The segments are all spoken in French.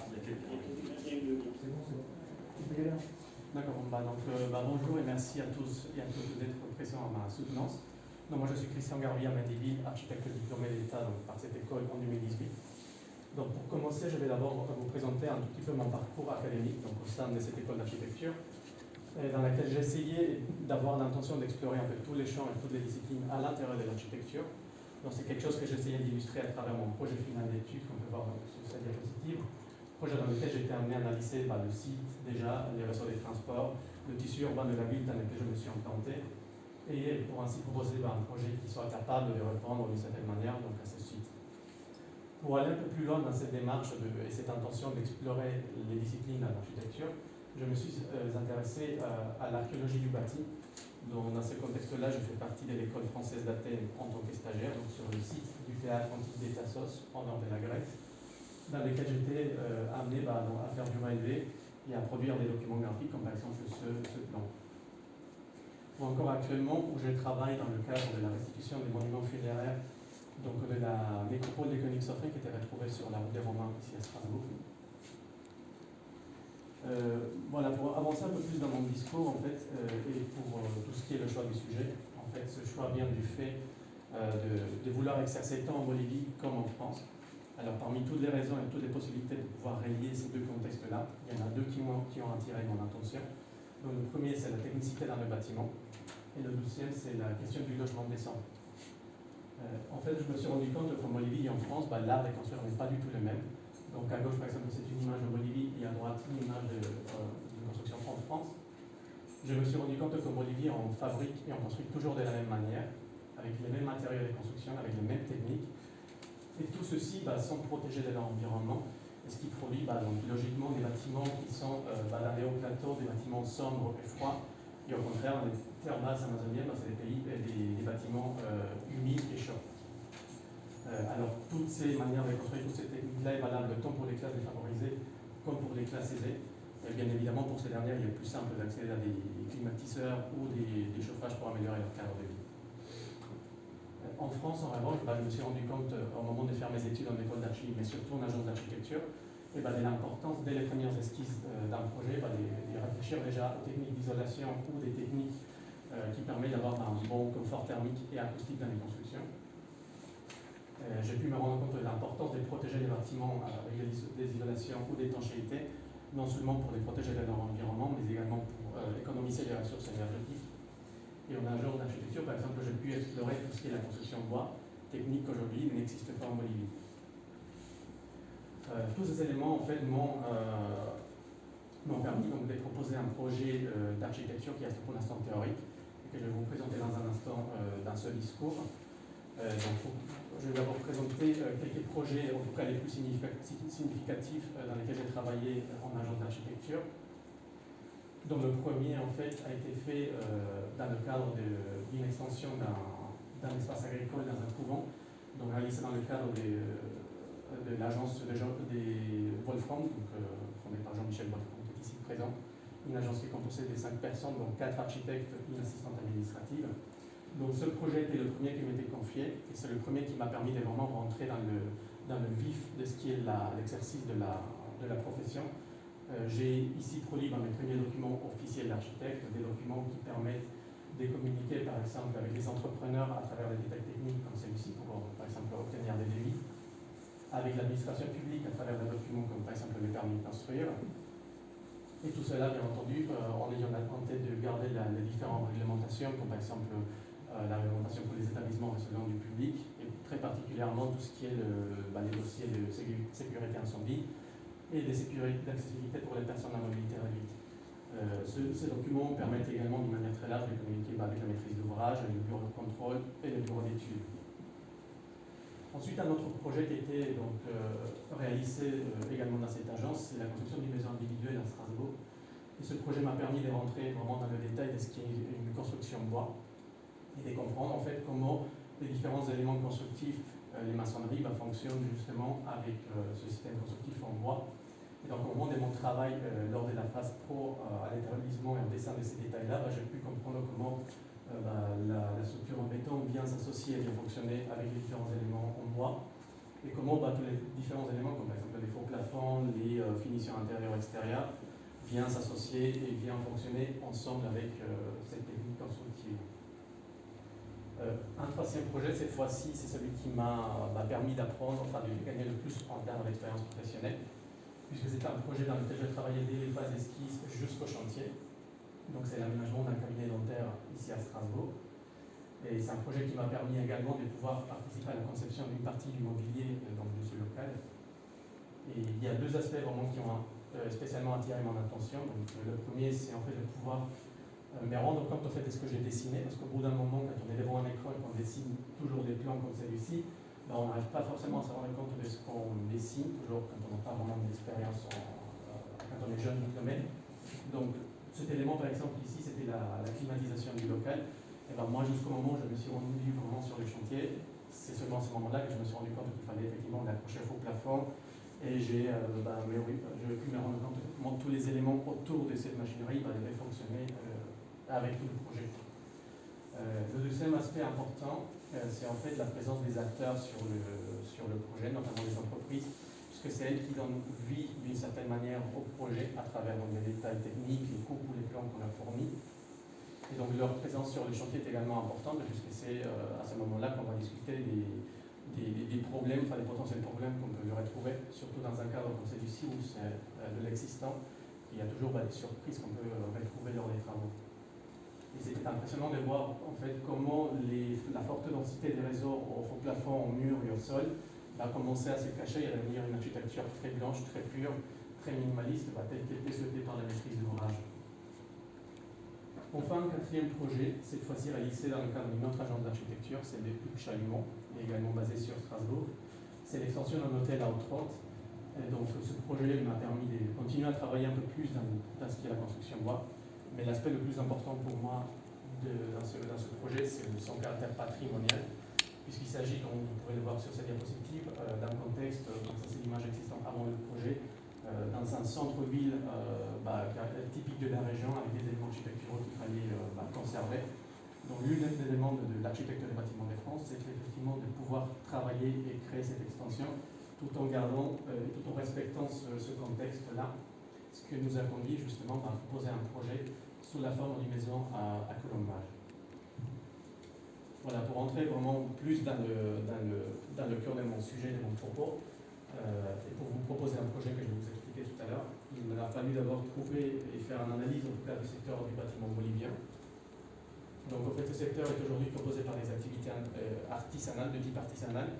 il y a quelques minutes. D'accord, bonjour et merci à tous et à toutes d'être présents à ma soutenance. Donc, moi je suis Christian Garvia Mendiville, architecte diplômé d'État par cette école en 2018. Donc pour commencer, je vais d'abord vous présenter un tout petit peu mon parcours académique donc, au sein de cette école d'architecture, dans laquelle j'ai essayé d'avoir l'intention d'explorer un peu tous les champs et toutes les disciplines à l'intérieur de l'architecture. Donc c'est quelque chose que j'essayais d'illustrer à travers mon projet final d'études qu'on peut voir sur cette diapositive. Projet dans lequel j'ai été amené à analyser le site, déjà, les réseaux des transports, le tissu urbain de la ville dans lequel je me suis implanté, et pour ainsi proposer un projet qui soit capable de répondre d'une certaine manière donc, à ce site. Pour aller un peu plus loin dans cette démarche et cette intention d'explorer les disciplines de l'architecture, je me suis intéressé à l'archéologie du bâti. Donc, dans ce contexte-là, je fais partie de l'école française d'Athènes en tant que stagiaire, donc sur le site du théâtre antique des Tassos, en nord de la Grèce, dans lequel j'étais amené à faire du relevé et à produire des documents graphiques, comme par exemple ce plan. Ou encore actuellement, où je travaille dans le cadre de la restitution des monuments funéraires, donc de la nécropole de Königshofen qui était retrouvée sur la route des Romains ici à Strasbourg. Voilà, pour avancer un peu plus dans mon discours, en fait, et pour tout ce qui est le choix du sujet, en fait, ce choix vient du fait de vouloir exercer tant en Bolivie comme en France. Alors, parmi toutes les raisons et toutes les possibilités de pouvoir relier ces deux contextes-là, il y en a deux qui ont attiré mon attention. Donc, le premier, c'est la technicité dans le bâtiment, et le deuxième, c'est la question du logement décent. En fait, je me suis rendu compte qu'en Bolivie et en France, l'art des constructeurs n'est pas du tout le même. Donc à gauche, par exemple, c'est une image de Bolivie et à droite, une image d'une construction en France. Je me suis rendu compte qu'en Bolivie, on fabrique et on construit toujours de la même manière, avec les mêmes matériaux de construction, avec les mêmes techniques. Et tout ceci sont protégés de l'environnement, ce qui produit donc, logiquement des bâtiments qui sont dans les hauts plateaux, des bâtiments sombres et froids. Et au contraire, les terres basses amazoniennes, c'est des bâtiments humides et chauds. Alors, toutes ces manières de construire, toutes ces techniques-là est valable tant pour les classes défavorisées comme pour les classes aisées. Et bien évidemment, pour ces dernières, il est plus simple d'accéder à des climatiseurs ou des chauffages pour améliorer leur cadre de vie. En France, en revanche, je me suis rendu compte au moment de faire mes études en école d'archi, mais surtout en agence d'architecture, de l'importance, dès les premières esquisses d'un projet, de réfléchir déjà aux techniques d'isolation ou des techniques qui permettent d'avoir un bon confort thermique et acoustique dans les constructions. J'ai pu me rendre compte de l'importance de protéger les bâtiments avec des isolations ou d'étanchéité, non seulement pour les protéger de leur environnement, mais également pour économiser les ressources énergétiques. Et en agence d'architecture, par exemple, j'ai pu explorer tout ce qui est la construction de bois, technique qu'aujourd'hui n'existe pas en Bolivie. Tous ces éléments, en fait, m'ont permis donc, de proposer un projet d'architecture qui reste pour l'instant théorique, et que je vais vous présenter dans un instant dans ce discours. Je vais d'abord présenter quelques projets, en tout cas les plus significatifs dans lesquels j'ai travaillé en agence d'architecture. Donc le premier, en fait, a été fait dans le cadre d'une extension d'un espace agricole dans un couvent, donc réalisé dans le cadre de l'agence des Wolfram, fondée par Jean-Michel Wolfram, qui est ici présent. Une agence qui est composée de 5 personnes, donc 4 architectes, une assistante administrative. Donc ce projet était le premier qui m'était confié, et c'est le premier qui m'a permis de vraiment rentrer dans le vif de ce qui est l'exercice de la profession. J'ai ici produit mes premiers documents officiels d'architecte, des documents qui permettent de communiquer par exemple avec les entrepreneurs à travers des détails techniques comme celui-ci pour par exemple obtenir des devis, avec l'administration publique à travers des documents comme par exemple les permis de construire. Et tout cela, bien entendu, en ayant en tête de garder les différentes réglementations, comme par exemple la réglementation pour les établissements recevant du public, et très particulièrement tout ce qui est les dossiers de sécurité incendie et des sécurités d'accessibilité pour les personnes à mobilité réduite. Ces documents permettent également d'une manière très large de communiquer avec la maîtrise d'ouvrage, le bureau de contrôle et le bureau d'études. Ensuite, un autre projet qui a été donc, réalisé également dans cette agence, c'est la construction d'une maison individuelle à Strasbourg. Et ce projet m'a permis de rentrer vraiment dans le détail de ce qu'est une construction bois et de comprendre en fait comment les différents éléments constructifs, les maçonneries, fonctionnent justement avec ce système constructif en bois. Et donc au moment de mon travail lors de la phase pro à l'établissement et au dessin de ces détails-là, j'ai pu comprendre comment la structure en béton bien s'associer et bien fonctionner avec les différents éléments en bois, et comment tous les différents éléments, comme par exemple les faux plafonds plafonds, les finitions intérieures et extérieures, vient s'associer et vient fonctionner ensemble avec cette technique constructive. Un troisième projet, cette fois-ci, c'est celui qui m'a permis d'apprendre, enfin de gagner le plus en termes d'expérience professionnelle, puisque c'est un projet dans lequel j'ai travaillé dès les phases esquisses jusqu'au chantier. Donc c'est l'aménagement d'un cabinet dentaire ici à Strasbourg. Et c'est un projet qui m'a permis également de pouvoir participer à la conception d'une partie du mobilier donc de ce local. Et il y a deux aspects vraiment qui ont spécialement attiré mon attention. Donc, le premier, c'est en fait de pouvoir me rendre compte en fait, de ce que j'ai dessiné, parce qu'au bout d'un moment, quand on est devant un écran et qu'on dessine toujours des plans comme celui-ci, ben, on n'arrive pas forcément à se rendre compte de ce qu'on dessine, toujours quand on n'a pas vraiment d'expérience, quand on est jeune diplômé. Donc cet élément par exemple ici, c'était la climatisation du local. Et ben, moi jusqu'au moment où je me suis rendu vraiment sur le chantier, c'est seulement à ce moment-là que je me suis rendu compte qu'il fallait effectivement l'accrocher au plafond. Et j'ai pu me rendre compte que tous les éléments autour de cette machinerie devaient fonctionner avec tout le projet. Le deuxième aspect important, c'est en fait la présence des acteurs sur le projet, notamment les entreprises, puisque c'est elles qui donnent vie d'une certaine manière au projet à travers les détails techniques, les coûts ou les plans qu'on leur fournit. Et donc leur présence sur le chantier est également importante, puisque c'est à ce moment-là qu'on va discuter des problèmes, enfin des potentiels problèmes qu'on peut retrouver, surtout dans un cadre comme celui-ci où c'est de l'existant. Il y a toujours des surprises qu'on peut retrouver lors des travaux. Et c'était impressionnant de voir en fait comment la forte densité des réseaux au plafond, au mur et au sol va commencer à se cacher et à devenir une architecture très blanche, très pure, très minimaliste, telle qu'elle était souhaitée par la maîtrise d'ouvrage. Enfin, un quatrième projet, cette fois-ci réalisé dans le cadre d'une autre agence d'architecture, c'est le Puc Chalumeau, également basé sur Strasbourg. C'est l'extension d'un hôtel à Haute-Rotte. Donc ce projet m'a permis de continuer à travailler un peu plus dans ce qui est la construction bois. Mais l'aspect le plus important pour moi dans ce projet, c'est son caractère patrimonial, puisqu'il s'agit, comme vous pouvez le voir sur cette diapositive, d'un contexte, ça c'est l'image existante avant le projet, dans un centre-ville typique de la région, avec des éléments architecturaux qu'il fallait conserver. Donc l'une des demandes de l'architecte des bâtiments de France, c'est effectivement de pouvoir travailler et créer cette extension, tout en gardant, tout en respectant ce contexte-là, ce que nous a conduit justement à proposer un projet sous la forme d'une maison à colombage. Voilà, pour entrer vraiment plus dans le cœur de mon sujet, de mon propos, et pour vous proposer un projet que je vais vous expliquer tout à l'heure, il m'a fallu d'abord trouver et faire une analyse en tout cas du secteur du bâtiment bolivien. Donc en fait, ce secteur est aujourd'hui composé par des activités artisanales, de type artisanal.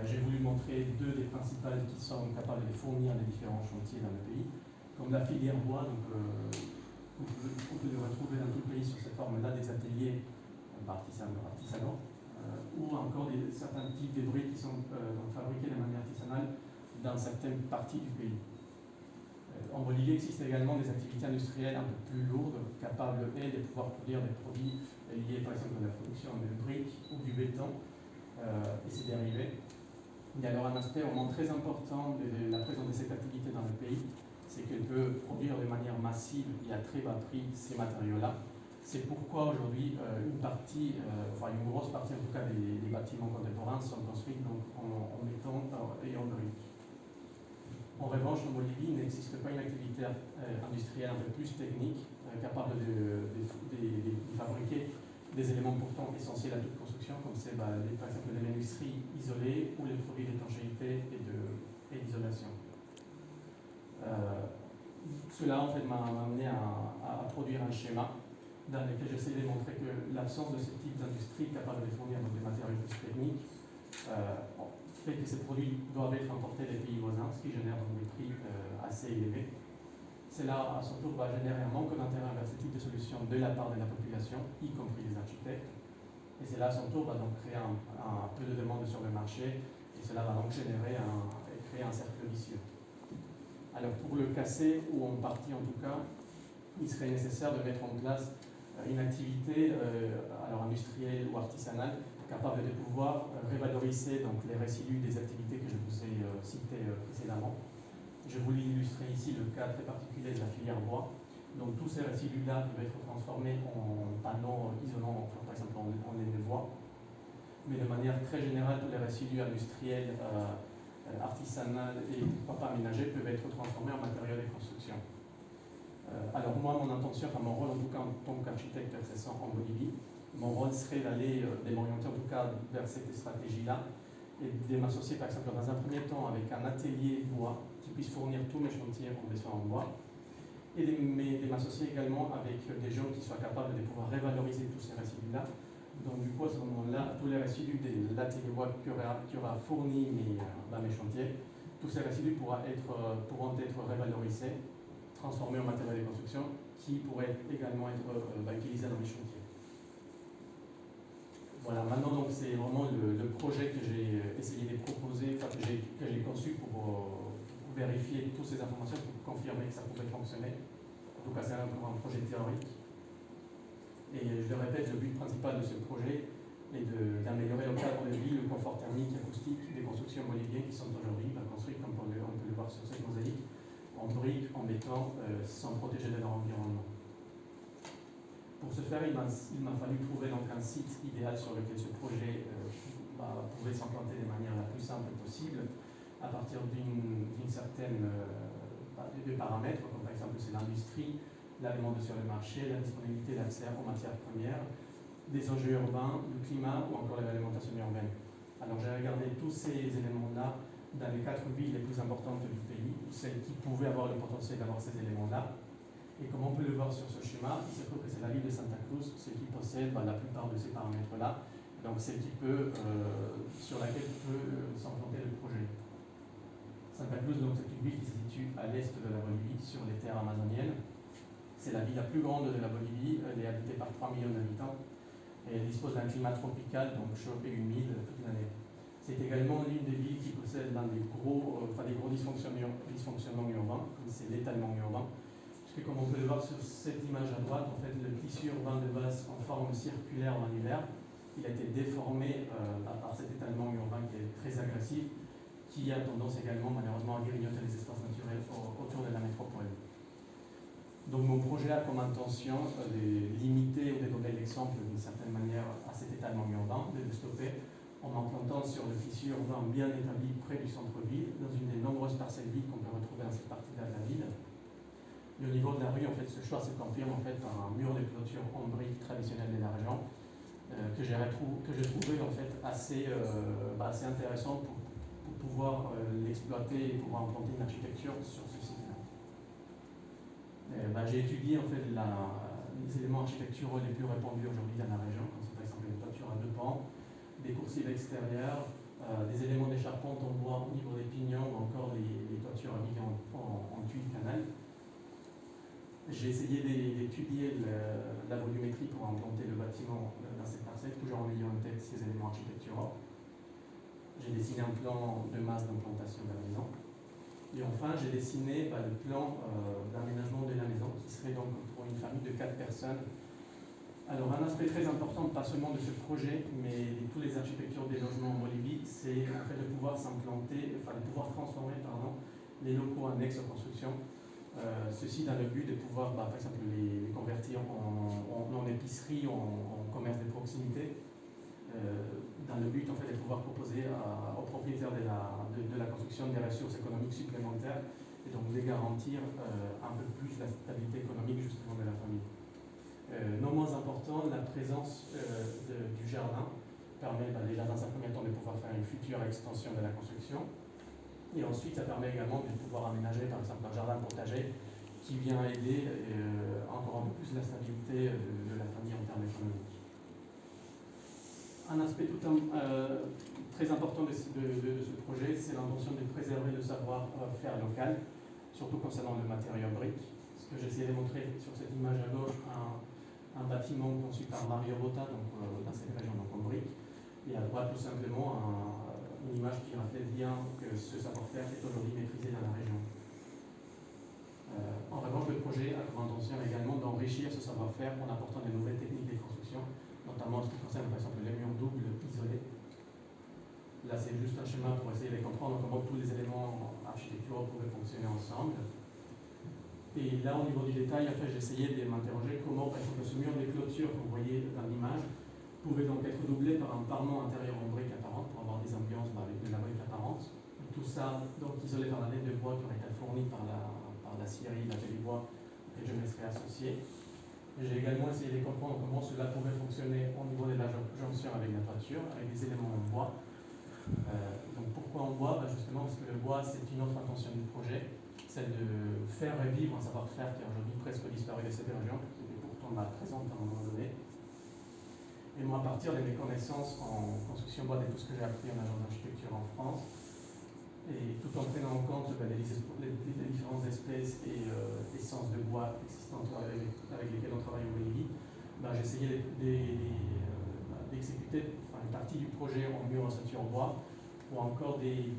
J'ai voulu montrer deux des principales qui sont capables de fournir les différents chantiers dans le pays, comme la filière bois, donc vous pouvez retrouver dans tout le pays sur cette forme-là des ateliers artisanaux, ou encore certains types de briques qui sont fabriqués de manière artisanale dans certaines parties du pays. En Bolivie, il existe également des activités industrielles un peu plus lourdes, capables de pouvoir produire des produits liés par exemple à la production de briques ou du béton et ses dérivés. Il y a alors un aspect vraiment très important de la présence de cette activité dans le pays, c'est qu'elle peut produire de manière massive et à très bas prix ces matériaux-là. C'est pourquoi aujourd'hui une grosse partie en tout cas des bâtiments contemporains sont construits donc, en béton et en briques. En revanche, en Bolivie, il n'existe pas une activité industrielle un peu plus technique capable de fabriquer des éléments pourtant essentiels à toute construction, comme c'est par exemple les menuiseries isolées ou les produits d'étanchéité et d'isolation. Cela en fait m'a amené à produire un schéma dans lequel j'essaie de montrer que l'absence de ce type d'industrie capable de fournir des matériaux plus techniques fait que ces produits doivent être importés des pays voisins, ce qui génère donc des prix assez élevés. Cela, à son tour, va générer un manque d'intérêt vers ce type de solution de la part de la population, y compris les architectes. Et cela, à son tour, va donc créer un peu de demande sur le marché, et cela va donc créer un cercle vicieux. Alors, pour le casser, ou en partie en tout cas, il serait nécessaire de mettre en place une activité industrielle ou artisanale capable de pouvoir revaloriser donc, les résidus des activités que je vous ai citées précédemment. Je voulais illustrer ici le cas très particulier de la filière bois. Donc tous ces résidus-là peuvent être transformés en panneaux isolants, par exemple en laine de bois. Mais de manière très générale, tous les résidus industriels artisanales et pourquoi pas aménagées peuvent être transformées en matériaux de construction. Alors moi, mon intention, enfin mon rôle en tout cas en tant qu'architecte accessant en Bolivie, mon rôle serait d'aller, de m'orienter en tout cas vers cette stratégie-là et de m'associer par exemple dans un premier temps avec un atelier bois qui puisse fournir tous mes chantiers en vaisseau en bois et de m'associer également avec des gens qui soient capables de pouvoir revaloriser tous ces résidus-là. Donc du coup à ce moment-là, tous les résidus de l'atelier bois qui aura fourni mes chantiers, tous ces résidus pourront être revalorisés, transformés en matériaux de construction qui pourraient également être utilisés dans les chantiers. Voilà, maintenant donc c'est vraiment le projet que j'ai essayé de proposer, enfin que j'ai conçu pour vérifier toutes ces informations, pour confirmer que ça pouvait fonctionner. En tout cas c'est un projet théorique. Et je le répète, le but principal de ce projet est d'améliorer le cadre de vie, le confort thermique, acoustique des constructions boliviennes qui sont aujourd'hui construites, comme on peut le voir sur cette mosaïque, en briques, en béton, sans protéger de leur environnement. Pour ce faire, il m'a fallu trouver donc un site idéal sur lequel ce projet pouvait s'implanter de manière la plus simple possible, à partir d'une certaine de paramètres, comme par exemple c'est l'industrie, la demande sur le marché, la disponibilité d'accès aux matières premières, des enjeux urbains, du climat ou encore de l'alimentation urbaine. Alors j'ai regardé tous ces éléments-là dans les 4 villes les plus importantes du pays, celles qui pouvaient avoir le potentiel d'avoir ces éléments-là. Et comme on peut le voir sur ce schéma, il se trouve que c'est la ville de Santa Cruz, celle qui possède la plupart de ces paramètres-là, donc celle qui peut, sur laquelle peut s'implanter le projet. Santa Cruz, donc, c'est une ville qui se situe à l'est de la Bolivie, sur les terres amazoniennes. C'est la ville la plus grande de la Bolivie, elle est habitée par 3 millions d'habitants, et elle dispose d'un climat tropical, donc chaud et humide toute l'année. C'est également l'une des villes qui possède l'un des gros dysfonctionnements urbains, comme c'est l'étalement urbain. Parce que comme on peut le voir sur cette image à droite, en fait, le tissu urbain de base en forme circulaire en hiver, il a été déformé par cet étalement urbain qui est très agressif, qui a tendance également malheureusement à grignoter les espaces naturels autour de la métropole. Donc mon projet a comme intention de limiter ou de donner l'exemple d'une certaine manière à cet étalement urbain, de le stopper en m'implantant sur le tissu urbain bien établi près du centre-ville, dans une des nombreuses parcelles vides qu'on peut retrouver dans cette partie-là de la ville. Et au niveau de la rue, en fait, ce choix se confirme en fait par un mur de clôture en briques traditionnel de la région, que j'ai trouvé en fait assez intéressant pour pouvoir l'exploiter et pouvoir implanter une architecture sur ce site-là. J'ai étudié en fait les éléments architecturaux les plus répandus aujourd'hui dans la région, comme c'est par exemple les toitures à 2 pans, des coursives extérieures, des éléments de charpente en bois au niveau des pignons ou encore les toitures habillées en tuiles canal. J'ai essayé d'étudier la volumétrie pour implanter le bâtiment dans cette parcelle, toujours en ayant en tête ces éléments architecturaux. J'ai dessiné un plan de masse d'implantation de la maison. Et enfin, j'ai dessiné le plan d'aménagement de la maison, qui serait donc pour une famille de 4 personnes. Alors, un aspect très important, pas seulement de ce projet, mais de toutes les architectures des logements en Bolivie, c'est en fait de pouvoir s'implanter, de pouvoir transformer les locaux annexes aux constructions. Ceci dans le but de pouvoir, par exemple, les convertir en épicerie, en commerce de proximité, dans le but en fait, de pouvoir proposer aux propriétaires de la construction des ressources économiques supplémentaires et donc de garantir un peu plus la stabilité économique justement de la famille. Non moins important, la présence du jardin permet déjà dans un premier temps de pouvoir faire une future extension de la construction. Et ensuite, ça permet également de pouvoir aménager, par exemple, un jardin potager qui vient aider encore un peu plus la stabilité de la famille en termes économiques. Un aspect très important de ce projet, c'est l'intention de préserver le savoir-faire local, surtout concernant le matériau brique. Ce que j'essayais de montrer sur cette image à gauche, un bâtiment conçu par Mario Botta, donc, dans cette région, donc en brique, et à droite, tout simplement, une image qui reflète bien que ce savoir-faire est aujourd'hui maîtrisé dans la région. En revanche, le projet a comme intention également d'enrichir ce savoir-faire en apportant de nouvelles techniques de construction, notamment en ce qui concerne par exemple les murs doubles isolés. Là, c'est juste un schéma pour essayer de comprendre comment tous les éléments architecturaux pouvaient fonctionner ensemble. Et là, au niveau du détail, en fait, j'ai essayé de m'interroger comment, par exemple, ce mur de clôture que vous voyez dans l'image pouvait donc être doublé par un parement intérieur en briques apparentes pour avoir des ambiances avec de la brique apparente. tout ça, donc isolé par la laine de bois qui aurait été fournie par la scierie, la bois, et je me serais associé. J'ai également essayé de comprendre comment cela pouvait fonctionner au niveau de la jonction avec la toiture, avec des éléments en bois. Donc pourquoi en bois? Justement parce que le bois, c'est une autre intention du projet, celle de faire revivre un savoir-faire qui a aujourd'hui presque disparu de cette région, qui était pourtant là présente à un moment donné. Et moi, à partir de mes connaissances en construction bois et tout ce que j'ai appris en agence d'architecture en France, et tout en prenant en compte les différentes espèces et essences de bois existantes avec lesquelles on travaille au Bolivie, j'ai essayé d'exécuter une partie du projet en mur en ossature bois ou encore des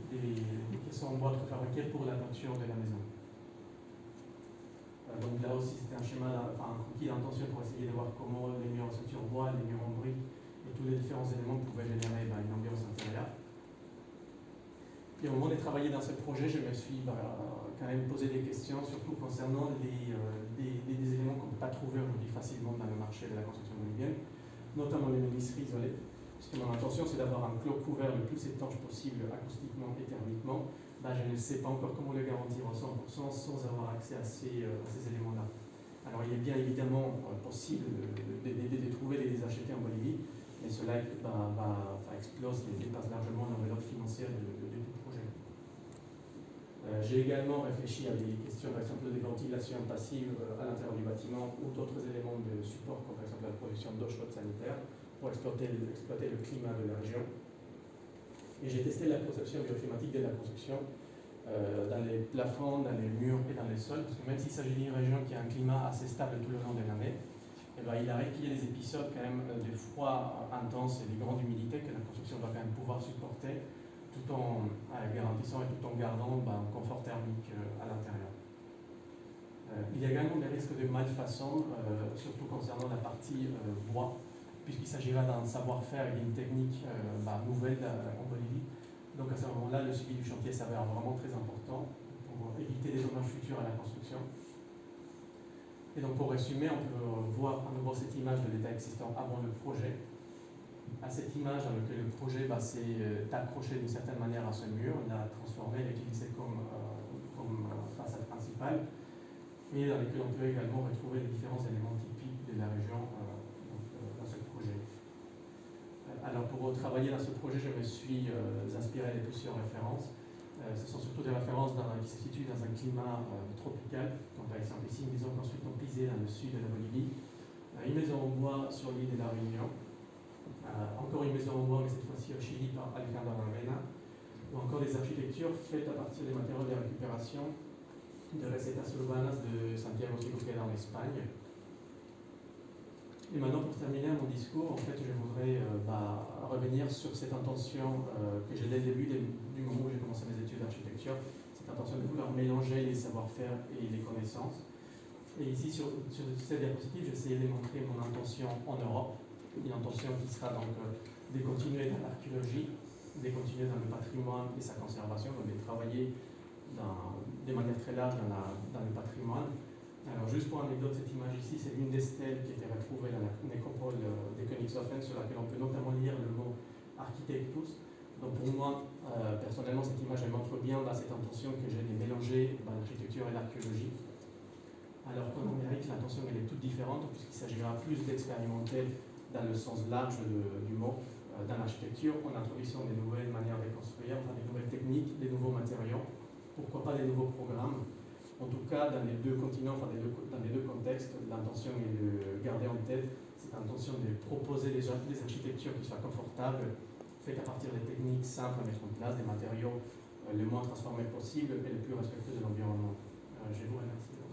caissons en bois préfabriqués pour la toiture de la maison. Donc là aussi, c'était un schéma, un croquis d'intention pour essayer de voir comment les murs en ossature bois, les murs en briques et tous les différents éléments pouvaient générer une ambiance intérieure. Et au moment de travailler dans ce projet, je me suis quand même posé des questions, surtout concernant des éléments qu'on ne peut pas trouver aujourd'hui facilement dans le marché de la construction bolivienne, notamment les menuiseries isolées. Puisque mon intention, c'est d'avoir un clos couvert le plus étanche possible, acoustiquement et thermiquement. Je ne sais pas encore comment le garantir à 100% sans avoir accès à ces éléments-là. Alors, il est bien évidemment possible de trouver et de les acheter en Bolivie, mais cela explose et dépasse largement l'enveloppe financière du projet. J'ai également réfléchi à des questions, par exemple, de ventilation passive à l'intérieur du bâtiment ou d'autres éléments de support, comme par exemple la production d'eau chaude sanitaire, pour exploiter le climat de la région. Et j'ai testé la conception bioclimatique de la construction dans les plafonds, dans les murs et dans les sols, parce que même s'il s'agit d'une région qui a un climat assez stable tout le long de l'année, il arrive qu'il y ait des épisodes quand même de froid intense et de grande humidité que la construction doit quand même pouvoir supporter, tout en garantissant et tout en gardant un confort thermique à l'intérieur. Il y a également des risques de malfaçon, surtout concernant la partie bois, puisqu'il s'agira d'un savoir-faire et d'une technique nouvelle en Bolivie. Donc à ce moment-là, le suivi du chantier s'avère vraiment très important pour éviter des dommages futurs à la construction. Et donc pour résumer, on peut voir à nouveau cette image de l'état existant avant le projet. À cette image dans laquelle le projet s'est accroché d'une certaine manière à ce mur, l'a transformé, l'a utilisé comme façade principale, et dans lequel on peut également retrouver les différents éléments typiques de la région dans ce projet. Alors pour travailler dans ce projet, je me suis inspiré de plusieurs références. Ce sont surtout des références qui se situent dans un climat tropical. Donc, par exemple, ici, une maison construite en Pisé, dans le sud de la Bolivie. Une maison en bois sur l'île de la Réunion. Encore une maison en bois, mais cette fois-ci au Chili, par Alejandro Aravena. Ou encore des architectures faites à partir des matériaux de récupération de Recetas Urbanas de Santiago Chicoqueda en Espagne. Et maintenant, pour terminer mon discours, en fait, je voudrais revenir sur cette intention que j'ai dès le début du moment où j'ai commencé mes études d'architecture, cette intention de vouloir mélanger les savoir-faire et les connaissances. Et ici, sur cette diapositive, j'essaie de montrer mon intention en Europe, une intention qui sera donc de continuer dans l'archéologie, de continuer dans le patrimoine et sa conservation, donc de travailler de manière très large dans le patrimoine. Alors juste pour anecdote, cette image ici, c'est l'une des stèles qui a été retrouvée dans la nécropole de Königshofen, sur laquelle on peut notamment lire le mot architectus. Donc pour moi, personnellement, cette image elle montre bien cette intention que j'ai de mélanger l'architecture et l'archéologie. Alors qu'en Amérique, l'intention elle est toute différente, puisqu'il s'agira plus d'expérimenter dans le sens large du mot, dans l'architecture, en introduisant des nouvelles manières de construire, des nouvelles techniques, des nouveaux matériaux, pourquoi pas des nouveaux programmes. En tout cas, dans les deux continents, dans les deux contextes, l'intention est de garder en tête cette intention de proposer des architectures qui soient confortables, faites à partir des techniques simples à mettre en place, des matériaux le moins transformés possible et le plus respectueux de l'environnement. Je vous remercie.